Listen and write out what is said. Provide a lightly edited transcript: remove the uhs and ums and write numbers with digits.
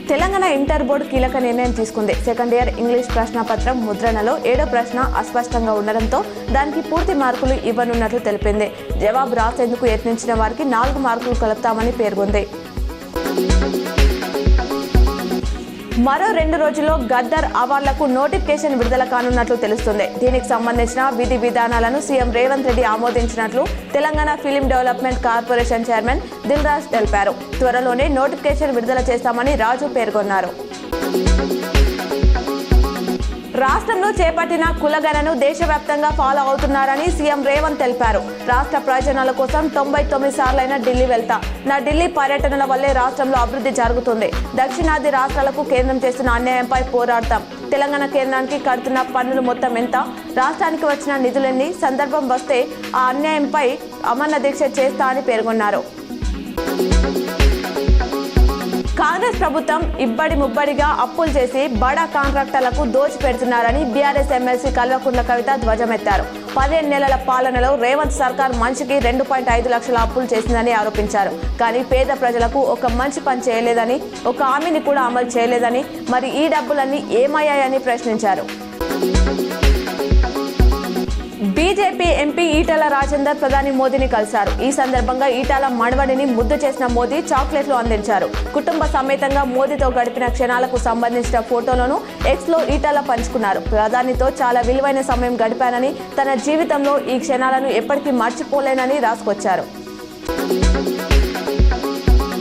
Telangana inter board కీలక నిర్ణయం తీసుకుంది. సెకండ్ ఇయర్ ఇంగ్లీష్ ప్రశ్నపత్రం ముద్రణలో 7వ ప్రశ్న అస్పష్టంగా ఉండడంతో దానికి పూర్తి మార్కులు ఇవ్వనున్నట్లు తెలిపింది. జవాబు రాసేందుకు యత్నించిన వారికి 4 మార్కులు కలుపుతామని పేర్కొంది. మరో 2 రోజుల్లో గద్దర్ అవార్డులకు నోటిఫికేషన్ విడుదల కానున్నట్లు తెలుస్తుంది. దీనికి సంబంధించిన విధి విధానాలను సీఎం రేవంత్ రెడ్డి ఆమోదించినట్లు Telangana film development corporation chairman Dil Raju తెలిపారు. త్వరలోనే నోటిఫికేషన్ విడుదల చేస్తామని రాజు పేర్కొన్నారు. రాష్ట్రంలో చేపట్టిన కులగణను దేశవ్యాప్తంగా ఫాలో అవుతున్నారని సీఎం రేవంత్ తెలిపారు. రాష్ట్ర ప్రయోజనాల కోసం 99 సార్లైనా ఢిల్లీ వెళ్తా. నా ఢిల్లీ పర్యటనల వల్లే రాష్ట్రంలో అభివృద్ధి జరుగుతుంది. దక్షిణాది రాష్ట్రాలకు కేంద్రం చేస్తున్న అన్యాయంపై పోరాడతాం. తెలంగాణ కేంద్రానికి కడుతున్న పన్నులు మొత్తం ఎంత, రాష్ట్రానికి వచ్చిన నిధులెన్ని, సందర్భం వస్తే ఆ అన్యాయంపై అమరణ దీక్ష చేస్తా అని పేర్కొన్నారు. కాంగ్రెస్ ప్రభుత్వం ఇబ్బడి ముబ్బడిగా అప్పులు చేసి బడా కాంట్రాక్టర్లకు దోచిపెడుతున్నారని బీఆర్ఎస్ ఎమ్మెల్సీ కల్వకుంట్ల కవిత ధ్వజమెత్తారు. 15 నెలల పాలనలో రేవంత్ సర్కార్ మనిషికి 2.5 లక్షల అప్పులు చేసిందని ఆరోపించారు. కానీ పేద ప్రజలకు ఒక మంచి పని చేయలేదని, ఒక హామీని కూడా అమలు చేయలేదని, మరి ఈ డబ్బులన్నీ ఏమయ్యాయని ప్రశ్నించారు. బీజేపీ ఎంపీ ఈటల రాజేందర్ ప్రధాని మోదీని కలిశారు. ఈ సందర్భంగా ఈటల మనవడిని ముద్దు చేసిన మోదీ చాక్లెట్లు అందించారు. కుటుంబ సమేతంగా మోదీతో గడిపిన క్షణాలకు సంబంధించిన ఫోటోలను ఎక్స్లో ఈటల పంచుకున్నారు. ప్రధానితో చాలా విలువైన సమయం గడిపానని, తన జీవితంలో ఈ క్షణాలను ఎప్పటికీ మర్చిపోలేనని రాసుకొచ్చారు.